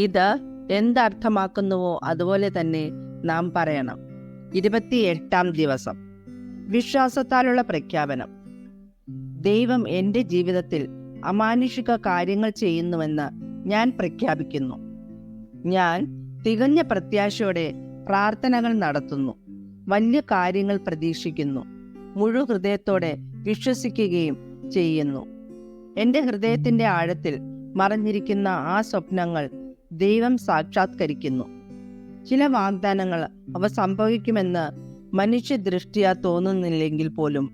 ഇത് എന്തർത്ഥമാക്കുന്നുവോ അതുപോലെ തന്നെ നാം പറയണം. 28-ാം ദിവസം. വിശ്വാസത്താലുള്ള പ്രഖ്യാപനം. ദൈവം എൻ്റെ ജീവിതത്തിൽ അമാനുഷിക കാര്യങ്ങൾ ചെയ്യുന്നുവെന്ന് ഞാൻ പ്രഖ്യാപിക്കുന്നു. ഞാൻ തികഞ്ഞ പ്രത്യാശയോടെ പ്രാർത്ഥനകൾ നടത്തുന്നു. വലിയ കാര്യങ്ങൾ പ്രതീക്ഷിക്കുന്നു. മുഴു ഹൃദയത്തോടെ വിശ്വസിക്കുകയും ചെയ്യുന്നു. എൻ്റെ ഹൃദയത്തിൻ്റെ ആഴത്തിൽ മറഞ്ഞിരിക്കുന്ന ആ സ്വപ്നങ്ങൾ ദൈവം സാക്ഷാത്കരിക്കുന്നു. ചില വാഗ്ദാനങ്ങൾ അവ സംഭവിക്കുമെന്ന് മനുഷ്യദൃഷ്ടിയാ തോന്നുന്നില്ലെങ്കിൽ പോലും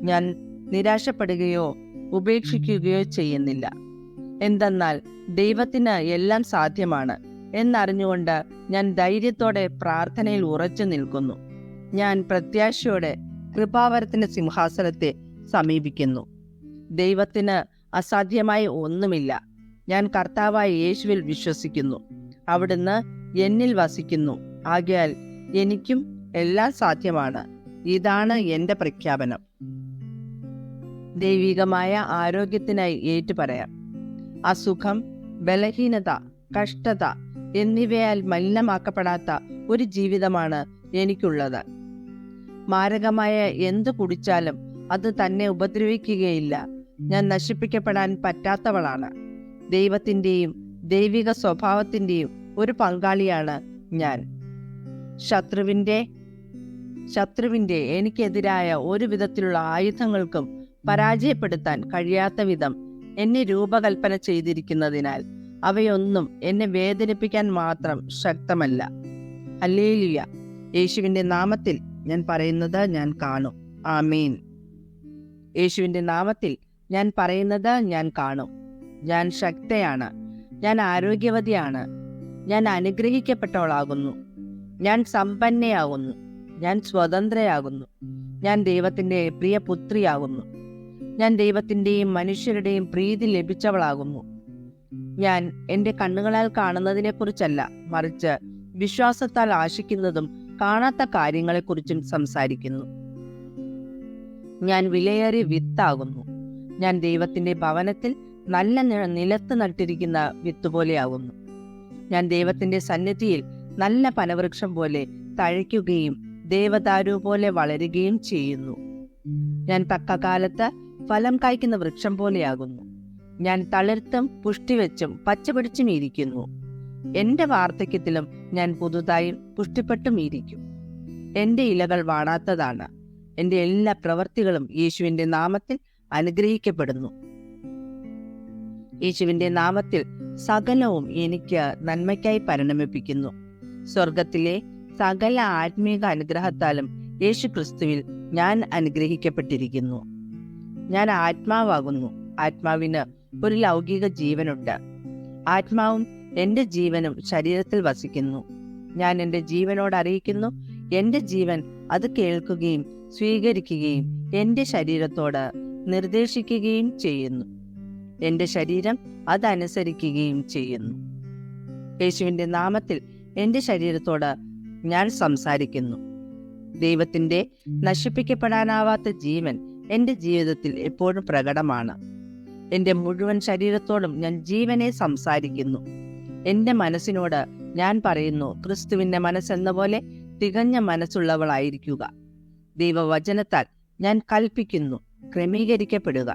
ഞാൻ നിരാശപ്പെടുകയോ ഉപേക്ഷിക്കുകയോ ചെയ്യുന്നില്ല. എന്തെന്നാൽ ദൈവത്തിന് എല്ലാം സാധ്യമാണ് എന്നറിഞ്ഞുകൊണ്ട് ഞാൻ ധൈര്യത്തോടെ പ്രാർത്ഥനയിൽ ഉറച്ചു നിൽക്കുന്നു. ഞാൻ പ്രത്യാശയോടെ കൃപാവരത്തിന്റെ സിംഹാസനത്തെ സമീപിക്കുന്നു. ദൈവത്തിന് അസാധ്യമായി ഒന്നുമില്ല. ഞാൻ കർത്താവായ യേശുവിൽ വിശ്വസിക്കുന്നു. അവിടുന്ന് എന്നിൽ വസിക്കുന്നു. ആകയാൽ എനിക്കും എല്ലാം സാധ്യമാണ്. ഇതാണ് എൻ്റെ പ്രഖ്യാപനം. ദൈവികമായ ആരോഗ്യത്തിനായി ഏറ്റുപറയാം. അസുഖം, ബലഹീനത, കഷ്ടത എന്നിവയാൽ മലിനമാക്കപ്പെടാത്ത ഒരു ജീവിതമാണ് എനിക്കുള്ളത്. മാരകമായ എന്തു കുടിച്ചാലും അത് തന്നെ ഉപദ്രവിക്കുകയില്ല. ഞാൻ നശിപ്പിക്കപ്പെടാൻ പറ്റാത്തവളാണ്. ദൈവത്തിൻ്റെയും ദൈവിക സ്വഭാവത്തിൻ്റെയും ഒരു പങ്കാളിയാണ് ഞാൻ. ശത്രുവിൻ്റെ എനിക്കെതിരായ ഒരു വിധത്തിലുള്ള ആയുധങ്ങൾക്കും പരാജയപ്പെടുത്താൻ കഴിയാത്ത വിധം എന്നെ രൂപകൽപ്പന ചെയ്തിരിക്കുന്നതിനാൽ അവയൊന്നും എന്നെ വേദനിപ്പിക്കാൻ മാത്രം ശക്തമല്ല. ഹല്ലേലൂയ. യേശുവിൻ്റെ നാമത്തിൽ ഞാൻ പറയുന്നത് ഞാൻ കാണും. ആമേൻ. യേശുവിൻ്റെ നാമത്തിൽ ഞാൻ പറയുന്നത് ഞാൻ കാണും. ഞാൻ ശക്തയാണ്. ഞാൻ ആരോഗ്യവതിയാണ്. ഞാൻ അനുഗ്രഹിക്കപ്പെട്ടവളാകുന്നു. ഞാൻ സമ്പന്നയാകുന്നു. ഞാൻ സ്വതന്ത്രയാകുന്നു. ഞാൻ ദൈവത്തിൻ്റെ പ്രിയ പുത്രിയാകുന്നു. ഞാൻ ദൈവത്തിൻ്റെയും മനുഷ്യരുടെയും പ്രീതി ലഭിച്ചവളാകുന്നു. ഞാൻ എൻ്റെ കണ്ണുകളാൽ കാണുന്നതിനെക്കുറിച്ചല്ല, മറിച്ച് വിശ്വാസത്താൽ ആശിക്കുന്നതും കാണാത്ത കാര്യങ്ങളെക്കുറിച്ചും സംസാരിക്കുന്നു. ഞാൻ വിലയേറിയ വിത്താകുന്നു. ഞാൻ ദൈവത്തിൻ്റെ ഭവനത്തിൽ നല്ല നിലത്ത് നട്ടിരിക്കുന്ന വിത്ത് പോലെയാകുന്നു. ഞാൻ ദൈവത്തിൻ്റെ സന്നിധിയിൽ നല്ല ഫലവൃക്ഷം പോലെ തഴയ്ക്കുകയും ദേവദാരു പോലെ വളരുകയും ചെയ്യുന്നു. ഞാൻ തക്കകാലത്ത് ഫലം കായ്ക്കുന്ന വൃക്ഷം പോലെയാകുന്നു. ഞാൻ തളിർത്തും പുഷ്ടിവെച്ചും പച്ചപിടിച്ചും ഇരിക്കുന്നു. എന്റെ വാർദ്ധക്യത്തിലും ഞാൻ പുതുതായും പുഷ്ടിപ്പെട്ടും ഇരിക്കും. എന്റെ ഇലകൾ വാടാത്തതാണ്. എന്റെ എല്ലാ പ്രവൃത്തികളും യേശുവിന്റെ നാമത്തിൽ അനുഗ്രഹിക്കപ്പെടുന്നു. യേശുവിന്റെ നാമത്തിൽ സകലവും എനിക്ക് നന്മയ്ക്കായി പരിണമിപ്പിക്കുന്നു. സ്വർഗത്തിലെ സകല ആത്മീക അനുഗ്രഹത്താലും യേശു ക്രിസ്തുവിൽ ഞാൻ അനുഗ്രഹിക്കപ്പെട്ടിരിക്കുന്നു. ഞാൻ ആത്മാവാകുന്നു. ആത്മാവിന് ഒരു ലൗകിക ജീവനുണ്ട്. ആത്മാവും എന്റെ ജീവനും ശരീരത്തിൽ വസിക്കുന്നു. ഞാൻ എന്റെ ജീവനോട് അറിയിക്കുന്നു. എന്റെ ജീവൻ അത് കേൾക്കുകയും സ്വീകരിക്കുകയും എന്റെ ശരീരത്തോട് നിർദ്ദേശിക്കുകയും ചെയ്യുന്നു. എന്റെ ശരീരം അതനുസരിക്കുകയും ചെയ്യുന്നു. യേശുവിന്റെ നാമത്തിൽ എന്റെ ശരീരത്തോട് ഞാൻ സംസാരിക്കുന്നു. ദൈവത്തിന്റെ നശിപ്പിക്കപ്പെടാനാവാത്ത ജീവൻ എന്റെ ജീവിതത്തിൽ എപ്പോഴും പ്രകടമാണ്. എന്റെ മുഴുവൻ ശരീരത്തോടും ഞാൻ ജീവനെ സംസാരിക്കുന്നു. എന്റെ മനസ്സിനോട് ഞാൻ പറയുന്നു, ക്രിസ്തുവിന്റെ മനസ്സെന്ന പോലെ തികഞ്ഞ മനസ്സുള്ളവളായിരിക്കുക. ദൈവവചനത്താൽ ഞാൻ കൽപ്പിക്കുന്നു, ക്രമീകരിക്കപ്പെടുക.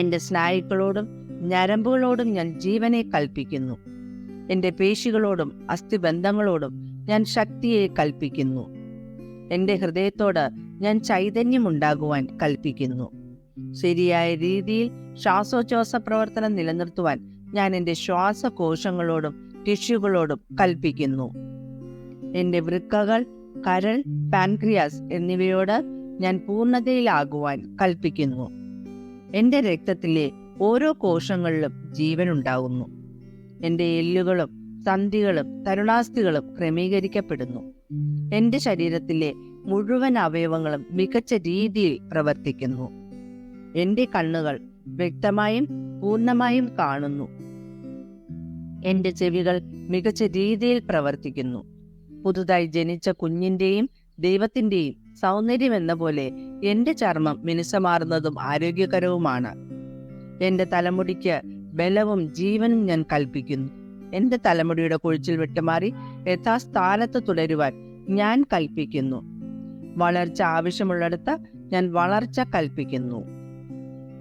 എന്റെ സ്നായുക്കളോടും ഞരമ്പുകളോടും ഞാൻ ജീവനെ കൽപ്പിക്കുന്നു. എന്റെ പേശികളോടും അസ്ഥിബന്ധങ്ങളോടും ഞാൻ ശക്തിയെ കൽപ്പിക്കുന്നു. എന്റെ ഹൃദയത്തോട് ഞാൻ ചൈതന്യമുണ്ടാകുവാൻ കൽപ്പിക്കുന്നു. ശരിയായ രീതിയിൽ ശ്വാസോച്ഛ്വാസ പ്രവർത്തനം നിലനിർത്തുവാൻ ഞാൻ എന്റെ ശ്വാസകോശങ്ങളോടും ടിഷ്യൂകളോടും കൽപ്പിക്കുന്നു. എന്റെ വൃക്കകൾ, കരൾ, പാൻക്രിയാസ് എന്നിവയോട് ഞാൻ പൂർണ്ണതയിലാകുവാൻ കൽപ്പിക്കുന്നു. എന്റെ രക്തത്തിലെ ഓരോ കോശങ്ങളിലും ജീവനുണ്ടാകുന്നു. എന്റെ എല്ലുകളും സന്ധികളും തരുണാസ്ഥികളും ക്രമീകരിക്കപ്പെടുന്നു. എന്റെ ശരീരത്തിലെ മുഴുവൻ അവയവങ്ങളും മികച്ച രീതിയിൽ പ്രവർത്തിക്കുന്നു. എന്റെ കണ്ണുകൾ വ്യക്തമായും പൂർണ്ണമായും കാണുന്നു. എന്റെ ചെവികൾ മികച്ച രീതിയിൽ പ്രവർത്തിക്കുന്നു. പുതുതായി ജനിച്ച കുഞ്ഞിന്റെയും ദൈവത്തിന്റെയും സൗന്ദര്യം എന്ന പോലെ എന്റെ ചർമ്മം മിനുസമാർന്നതും ആരോഗ്യകരവുമാണ്. എന്റെ തലമുടിക്ക് ബലവും ജീവനും ഞാൻ കൽപ്പിക്കുന്നു. എന്റെ തലമുടിയുടെ കൊഴിച്ചിൽ വിട്ടുമാറി യഥാസ്ഥാനത്ത് തുടരുവാൻ ഞാൻ കൽപ്പിക്കുന്നു. വളർച്ച ആവശ്യമുള്ളിടത്ത് ഞാൻ വളർച്ച കൽപ്പിക്കുന്നു.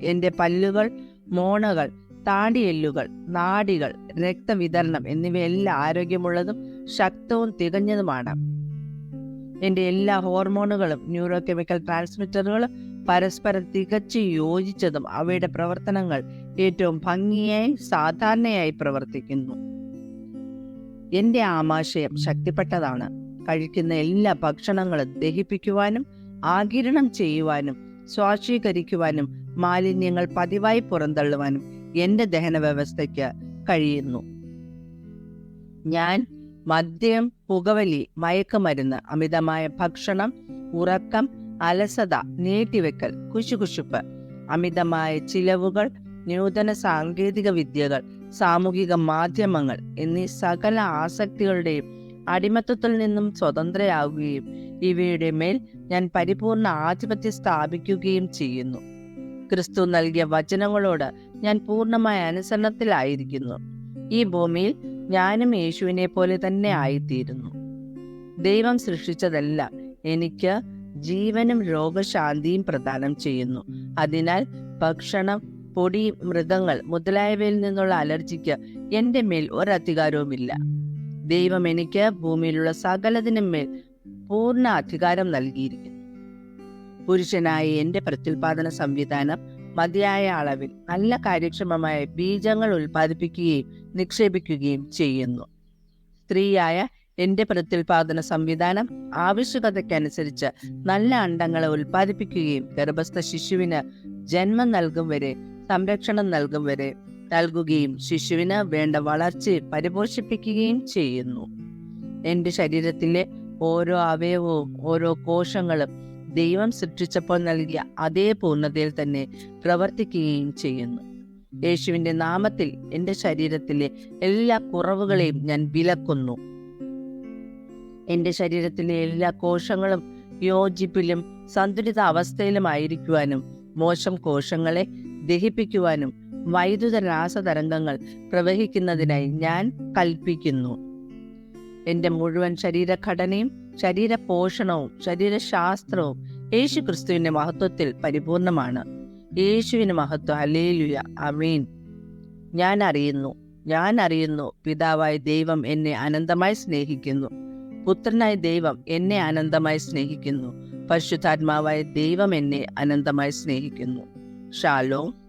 എന്റെ പല്ലുകൾ, മോണകൾ, താടിയെല്ലുകൾ, നാഡികൾ, രക്തവിതരണം എന്നിവയെല്ലാം ആരോഗ്യമുള്ളതും ശക്തവും തികഞ്ഞതുമാണ്. എന്റെ എല്ലാ ഹോർമോണുകളും ന്യൂറോ കെമിക്കൽ ട്രാൻസ്മിറ്ററുകളും പരസ്പരം തികച്ചു യോജിച്ചതും അവയുടെ പ്രവർത്തനങ്ങൾ ഏറ്റവും ഭംഗിയായി സാധാരണയായി പ്രവർത്തിക്കുന്നു. എന്റെ ആമാശയം ശക്തിപ്പെട്ടതാണ്. കഴിക്കുന്ന എല്ലാ ഭക്ഷണങ്ങളും ദഹിപ്പിക്കുവാനും ആഗിരണം ചെയ്യുവാനും സ്വാശീകരിക്കുവാനും മാലിന്യങ്ങൾ പതിവായി പുറന്തള്ളുവാനും എന്റെ ദഹന വ്യവസ്ഥയ്ക്ക് കഴിയുന്നു. ഞാൻ മദ്യം, പുകവലി, മയക്കുമരുന്ന്, അമിതമായ ഭക്ഷണം, ഉറക്കം, അലസത, നീട്ടിവെക്കൽ, കുശുകുശുപ്പ്, അമിതമായ ചിലവുകൾ, നൂതന സാങ്കേതിക വിദ്യകൾ, സാമൂഹിക മാധ്യമങ്ങൾ എന്നീ സകല ആസക്തികളുടെയും അടിമത്തത്തിൽ നിന്നും സ്വതന്ത്രയാവുകയും ഇവയുടെ മേൽ ഞാൻ പരിപൂർണ ആധിപത്യം സ്ഥാപിക്കുകയും ചെയ്യുന്നു. ക്രിസ്തു നൽകിയ വചനങ്ങളോട് ഞാൻ പൂർണ്ണമായ അനുസരണത്തിലായിരിക്കുന്നു. ഈ ഭൂമിയിൽ ഞാനും യേശുവിനെ പോലെ തന്നെ ആയിത്തീരുന്നു. ദൈവം സൃഷ്ടിച്ചതെല്ലാം എനിക്ക് ജീവനും രോഗശാന്തിയും പ്രദാനം ചെയ്യുന്നു. അതിനാൽ ഭക്ഷണം, പൊടി, മൃഗങ്ങൾ മുതലായവയിൽ നിന്നുള്ള അലർജിക്ക് എന്റെ മേൽ ഒരധികാരവുമില്ല. ദൈവം എനിക്ക് ഭൂമിയിലുള്ള സകലതിനും മേൽ പൂർണ്ണ അധികാരം നൽകിയിരിക്കുന്നു. പുരുഷനായ എന്റെ പ്രത്യുൽപാദന സംവിധാനം മതിയായ അളവിൽ നല്ല കാര്യക്ഷമമായ ബീജങ്ങൾ ഉൽപ്പാദിപ്പിക്കുകയും നിക്ഷേപിക്കുകയും ചെയ്യുന്നു. സ്ത്രീയായ എന്റെ പ്രത്യുൽപാദന സംവിധാനം ആവശ്യകതയ്ക്കനുസരിച്ച് നല്ല അണ്ടങ്ങളെ ഉൽപ്പാദിപ്പിക്കുകയും ഗർഭസ്ഥ ശിശുവിന് ജന്മം നൽകും വരെ സംരക്ഷണം നൽകുകയും ശിശുവിന് വേണ്ട വളർച്ചയെ പരിപോഷിപ്പിക്കുകയും ചെയ്യുന്നു. എന്റെ ശരീരത്തിലെ ഓരോ അവയവവും ഓരോ കോശങ്ങളും ദൈവം സൃഷ്ടിച്ചപ്പോൾ നൽകിയ അതേ പൂർണ്ണതയിൽ തന്നെ പ്രവർത്തിക്കുകയും ചെയ്യുന്നു. യേശുവിന്റെ നാമത്തിൽ എന്റെ ശരീരത്തിലെ എല്ലാ കുറവുകളെയും ഞാൻ വിലക്കുന്നു. എന്റെ ശരീരത്തിലെ എല്ലാ കോശങ്ങളും യോജിപ്പിലും സന്തുലിത അവസ്ഥയിലുമായിരിക്കുവാനും മോശം കോശങ്ങളെ ദഹിപ്പിക്കുവാനും വൈദ്യുത രാസതരംഗങ്ങൾ പ്രവഹിക്കുന്നതിനായി ഞാൻ കൽപ്പിക്കുന്നു. എന്റെ മുഴുവൻ ശരീരഘടനയും ശരീരപോഷണവും ശരീരശാസ്ത്രവും യേശു ക്രിസ്തുവിന്റെ മഹത്വത്തിൽ പരിപൂർണമാണ്. യേശുവിന് മഹത്വം. ഹല്ലേലൂയ, ആമേൻ. ഞാൻ അറിയുന്നു പിതാവായ ദൈവം എന്നെ അനന്തമായി സ്നേഹിക്കുന്നു. പുത്രനായ ദൈവം എന്നെ അനന്തമായി സ്നേഹിക്കുന്നു. പരിശുദ്ധാത്മാവായ ദൈവം എന്നെ അനന്തമായി സ്നേഹിക്കുന്നു. ഷാലോം.